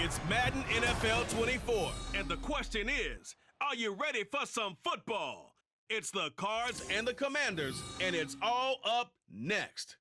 It's Madden NFL 24, and the question is, are you ready for some football? It's the Cards and the Commanders, and it's all up next.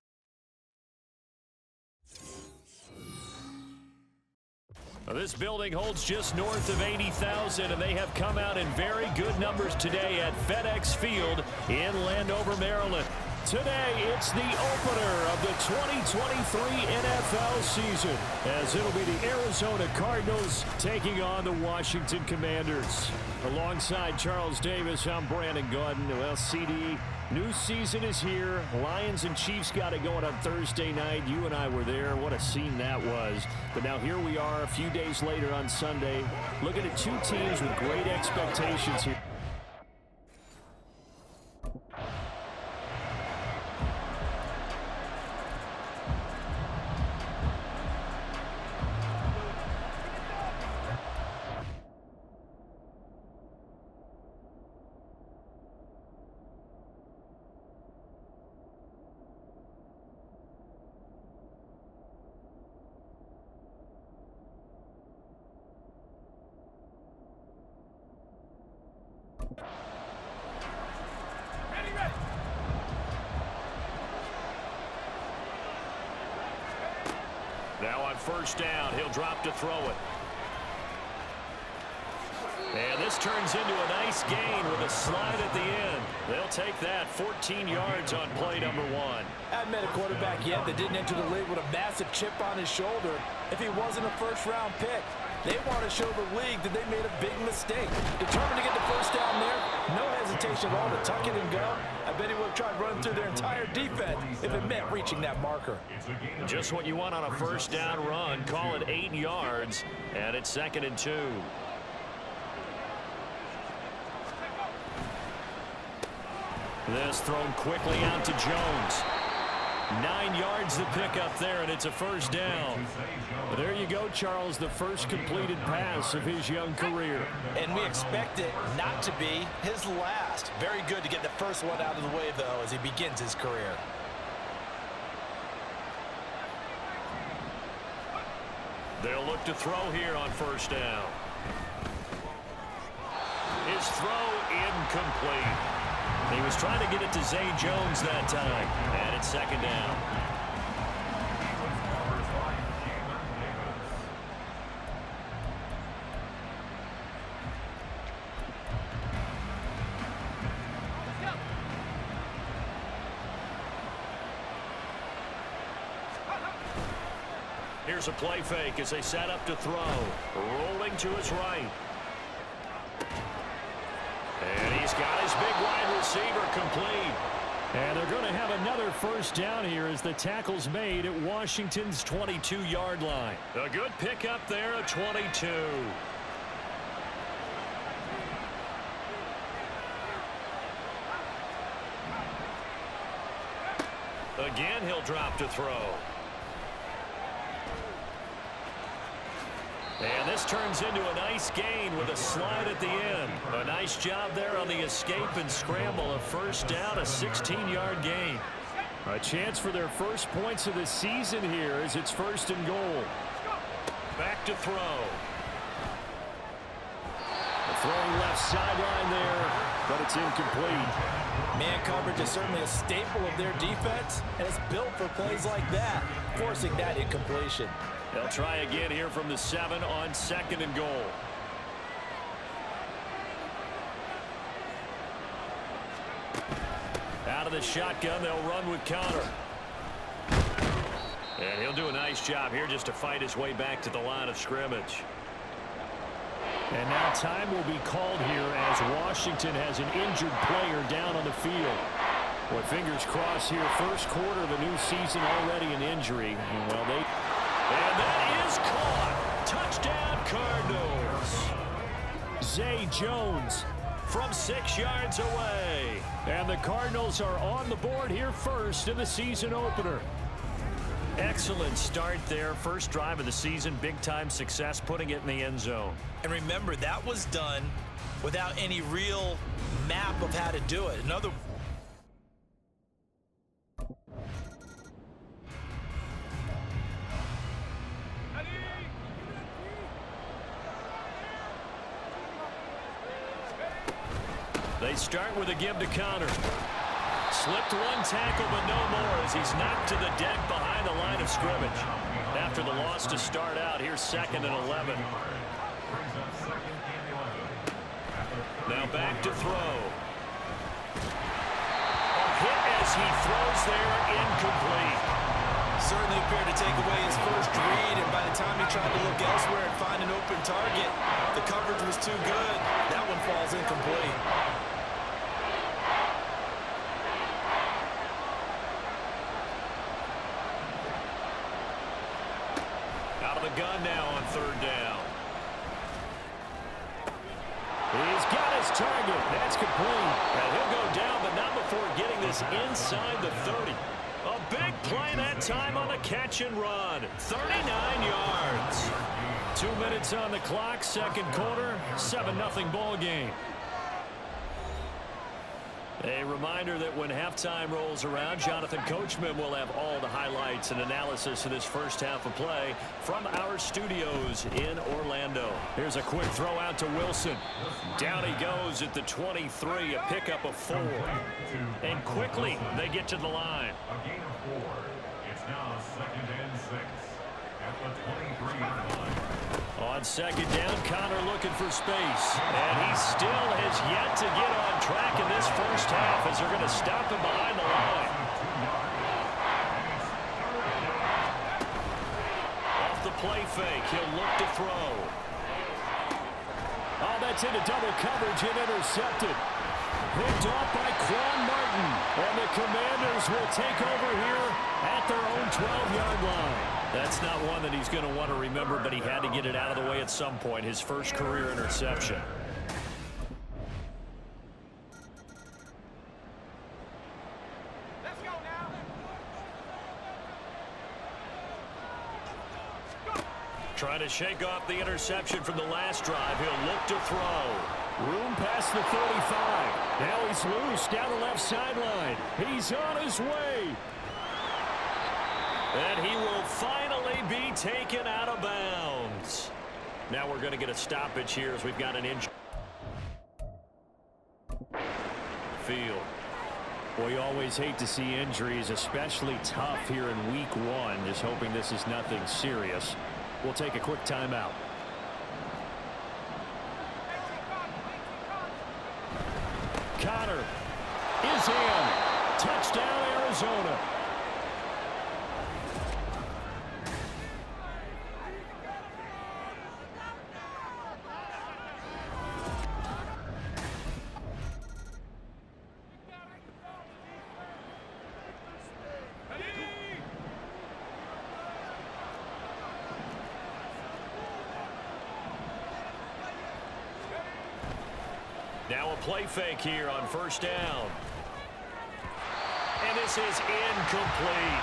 This building holds just north of 80,000, and they have come out in very good numbers today at FedEx Field in Landover, Maryland. Today, it's the opener of the 2023 NFL season, as it'll be the Arizona Cardinals taking on the Washington Commanders. Alongside Charles Davis, I'm Brandon Gaudin. Well, CD, new season is here. Lions and Chiefs got it going on Thursday night. You and I were there. What a scene that was. But now here we are a few days later on Sunday, looking at two teams with great expectations here. Now on first down, he'll drop to throw it. And this turns into a nice gain with a slide at the end. They'll take that 14 yards on play number one. I haven't met a quarterback yet that didn't enter the league with a massive chip on his shoulder if he wasn't a first-round pick. They want to show the league that they made a big mistake. Determined to get the first down there, no hesitation at all to tuck it and go. I bet he would have tried running through their entire defense if it meant reaching that marker. Just what you want on a first down run. Call it 8 yards, and it's 2nd and 2. This thrown quickly out to Jones. 9 yards to pick up there, and it's a first down. There you go, Charles, the first completed pass of his young career. And we expect it not to be his last. Very good to get the first one out of the way, though, as he begins his career. They'll look to throw here on first down. His throw incomplete. He was trying to get it to Zay Jones that time, and it's 2nd down. Here's a play fake as they set up to throw. Rolling to his right. And he's got his big wide receiver complete. And they're going to have another first down here as the tackle's made at Washington's 22-yard line. A good pickup there at 22. Again, he'll drop to throw. And this turns into a nice gain with a slide at the end. A nice job there on the escape and scramble. A first down, a 16-yard gain. A chance for their first points of the season here as it's 1st and goal. Back to throw. The throwing left sideline there, but it's incomplete. Man coverage is certainly a staple of their defense, and it's built for plays like that, forcing that incompletion. They'll try again here from the 7 on 2nd and goal. Out of the shotgun, they'll run with Connor. And he'll do a nice job here just to fight his way back to the line of scrimmage. And now time will be called here as Washington has an injured player down on the field. Well, fingers crossed here, first quarter of the new season, already an injury. Well, and that is caught. Touchdown, Cardinals. Zay Jones from 6 yards away. And the Cardinals are on the board here first in the season opener. Excellent start there. First drive of the season, big-time success, putting it in the end zone. And remember, that was done without any real map of how to do it. Another start with a give to Connor. Slipped one tackle, but no more as he's knocked to the deck behind the line of scrimmage. After the loss to start out, here's 2nd and 11. Now back to throw. A hit as he throws there, incomplete. Certainly appeared to take away his first read, and by the time he tried to look elsewhere and find an open target, the coverage was too good. That one falls incomplete. Out of the gun now on 3rd down. He's got his target. That's complete. And he'll go down, but not before getting this inside the 30. A big play that time on the catch and run. 39 yards. 2 minutes on the clock, 2nd quarter, 7-0 ball game. A reminder that when halftime rolls around, Jonathan Coachman will have all the highlights and analysis of this first half of play from our studios in Orlando. Here's a quick throw out to Wilson. Down he goes at the 23, a pickup of 4. And quickly they get to the line. A gain of 4. It's now 2nd and 6 at the 23-yard line. On 2nd down, Connor looking for space. And he still has yet to get on track in this first half as they're going to stop him behind the line. Off the play fake, he'll look to throw. Oh, that's into double coverage and intercepted. Picked off by Quan Martin. And the Commanders will take over here at their own 12-yard line. That's not one that he's going to want to remember, but he had to get it out of the way at some point. His first career interception. Let's go now. Trying to shake off the interception from the last drive. He'll look to throw. Room past the 35. Now he's loose down the left sideline. He's on his way. And he will finally be taken out of bounds. Now we're going to get a stoppage here as we've got an injury. Field. Well, you always hate to see injuries, especially tough here in week 1. Just hoping this is nothing serious. We'll take a quick timeout. Connor is in. Touchdown, Arizona. Now a play fake here on 1st down. And this is incomplete.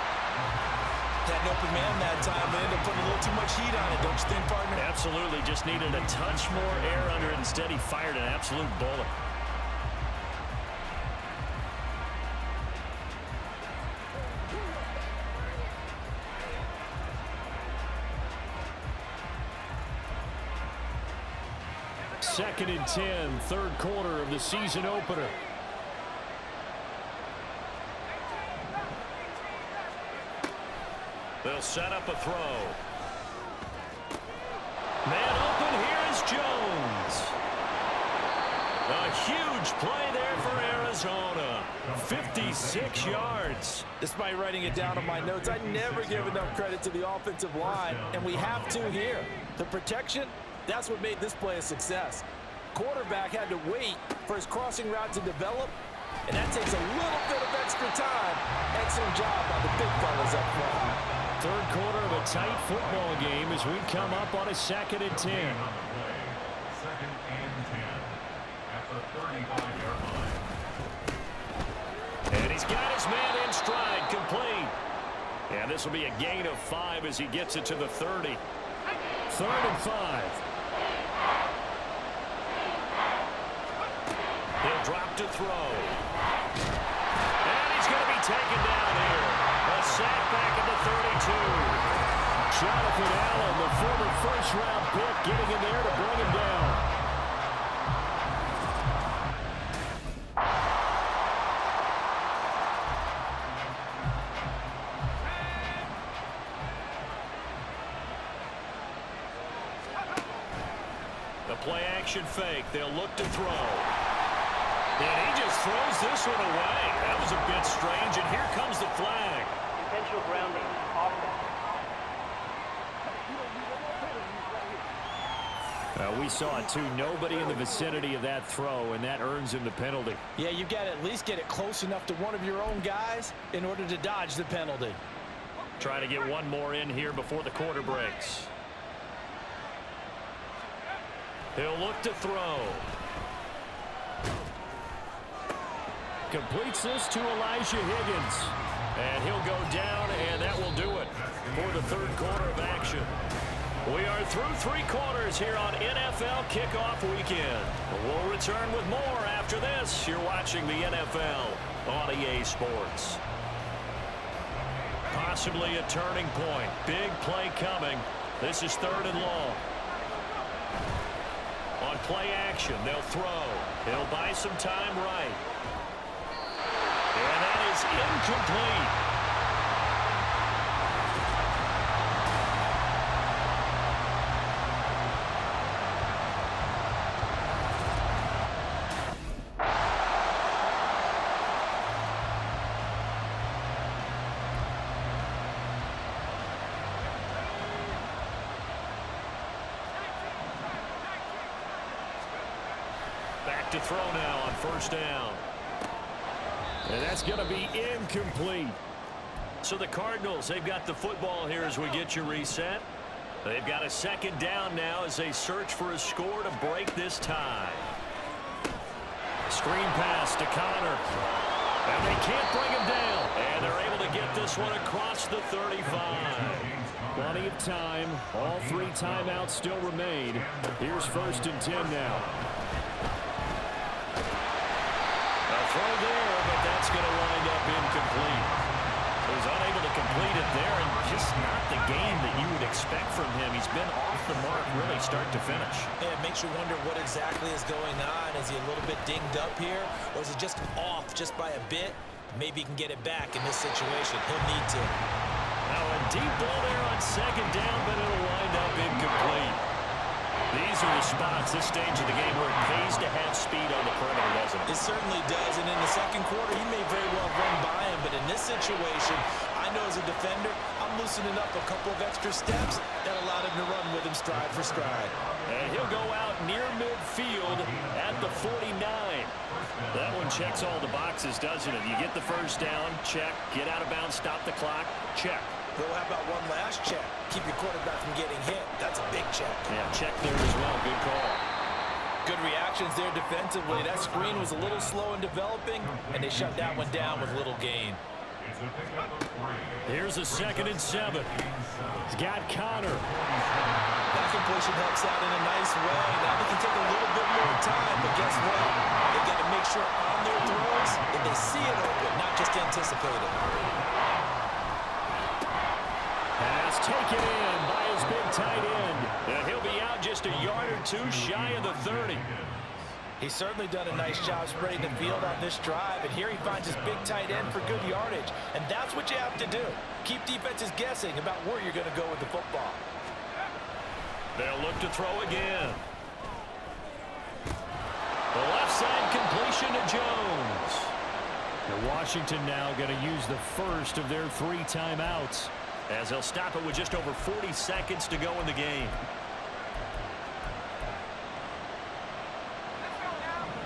Had an open man that time, but ended up putting a little too much heat on it, don't you think, partner? Absolutely. Just needed a touch more air under it. Instead, he fired an absolute bullet. Second and 10, 3rd quarter of the season opener. They'll set up a throw. Man open, here is Jones. A huge play there for Arizona. 56 yards. Despite writing it down on my notes, I never give enough credit to the offensive line, and we have to here. The protection, that's what made this play a success. Quarterback had to wait for his crossing route to develop, and that takes a little bit of extra time. Excellent job by the big fellas up front. 3rd quarter of a tight football game as we come up on a 2nd and 10. 2nd and 10 at the 35-yard line. And he's got his man in stride, complete. And this will be a gain of 5 as he gets it to the 30. 3rd and 5. He'll drop to throw. And he's going to be taken down here. A sack back at the 32. Jonathan Allen, the former first-round pick, getting in there to bring him down. play action fake. They'll look to throw. And he just throws this one away. That was a bit strange, and here comes the flag. Intentional grounding. Offense. We saw it, too. Nobody in the vicinity of that throw, and that earns him the penalty. Yeah, you've got to at least get it close enough to one of your own guys in order to dodge the penalty. Trying to get one more in here before the quarter breaks. He'll look to throw. Completes this to Elijah Higgins. And he'll go down, and that will do it for the third quarter of action. We are through 3 quarters here on NFL Kickoff Weekend. We'll return with more after this. You're watching the NFL on EA Sports. Possibly a turning point. Big play coming. This is 3rd and long. On play action, they'll throw. He'll buy some time right. And that is incomplete. Back to throw now on 1st down. And that's going to be incomplete. So the Cardinals, they've got the football here as we get you reset. They've got a 2nd down now as they search for a score to break this tie. Screen pass to Connor. And they can't bring him down. And they're able to get this one across the 35. Plenty of time. All 3 timeouts still remain. Here's 1st and 10 now. Throw there, but that's going to wind up incomplete. He was unable to complete it there, and just not the game that you would expect from him. He's been off the mark really start to finish. Yeah, it makes you wonder what exactly is going on. Is he a little bit dinged up here, or is he just off just by a bit? Maybe he can get it back in this situation. He'll need to. Now a deep ball there on 2nd down, but it'll wind up incomplete. These are the spots, this stage of the game, where it pays to have speed on the perimeter, doesn't it? It certainly does, and in the 2nd quarter, he may very well run by him, but in this situation, I know as a defender, I'm loosening up a couple of extra steps that allowed him to run with him stride for stride. And he'll go out near midfield at the 49. That one checks all the boxes, doesn't it? You get the 1st down, check. Get out of bounds, stop the clock, check. Well, how about one last check? Keep your quarterback from getting hit. That's a big check. Yeah, check there as well. Good call. Good reactions there defensively. That screen was a little slow in developing, and they shut that one down with little gain. Here's a 2nd and 7. He's got Connor. That completion helps out in a nice way. Now they can take a little bit more time, but guess what? They got to make sure on their throws that they see it open, not just anticipate it. Pass taken in by his big tight end. And he'll be out just a yard or 2 shy of the 30. He's certainly done a nice job spreading the field on this drive, and here he finds his big tight end for good yardage. And that's what you have to do. Keep defenses guessing about where you're going to go with the football. They'll look to throw again. The left side completion to Jones. Now Washington now going to use the 1st of their 3 timeouts, as they'll stop it with just over 40 seconds to go in the game.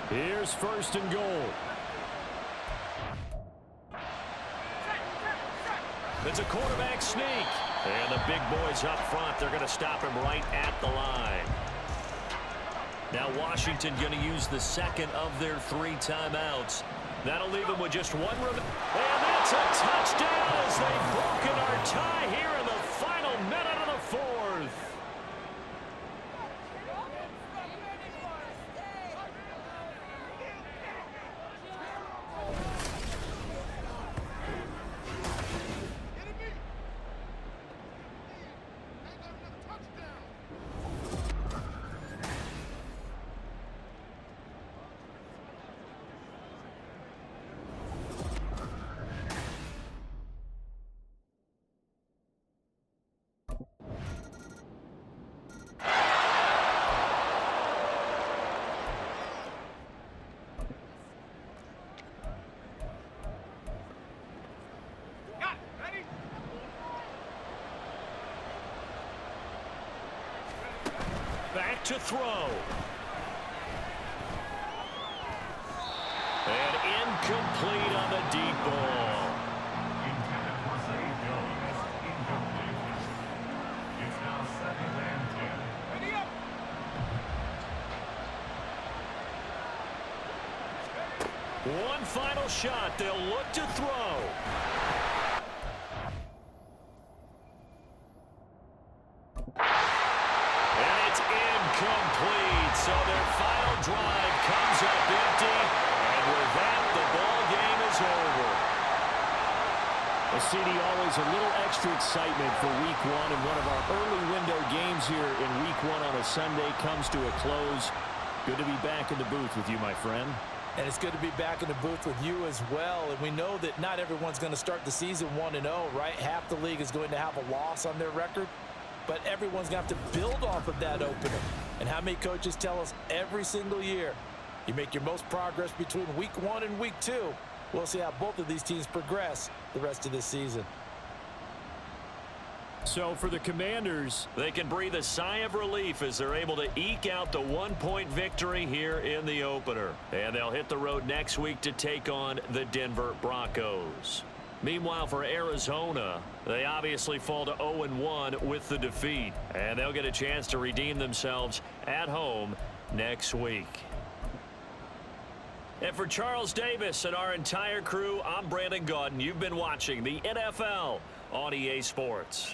Here's 1st and goal. It's a quarterback sneak. And the big boys up front, they're going to stop him right at the line. Now Washington going to use the 2nd of their 3 timeouts. That'll leave them with just 1 remaining. And that's a touchdown as they've broken our tie here in the final minute of the 4th. back to throw. And incomplete on the deep ball. Intended for Zay Jones. Incomplete. It's now 2nd and 10. Ready up. One final shot. They'll look to throw. And it's incomplete. So their final drive comes up empty. And with that, the ball game is over. Well, CD, always a little extra excitement for Week 1. And one of our early window games here in Week 1 on a Sunday comes to a close. Good to be back in the booth with you, my friend. And it's good to be back in the booth with you as well. And we know that not everyone's going to start the season 1-0, right? Half the league is going to have a loss on their record. But everyone's going to have to build off of that opener. And how many coaches tell us every single year, you make your most progress between Week 1 and Week 2. We'll see how both of these teams progress the rest of this season. So for the Commanders, they can breathe a sigh of relief as they're able to eke out the 1-point victory here in the opener. And they'll hit the road next week to take on the Denver Broncos. Meanwhile, for Arizona, they obviously fall to 0-1 with the defeat. And they'll get a chance to redeem themselves at home next week. And for Charles Davis and our entire crew, I'm Brandon Gaudin. You've been watching the NFL on EA Sports.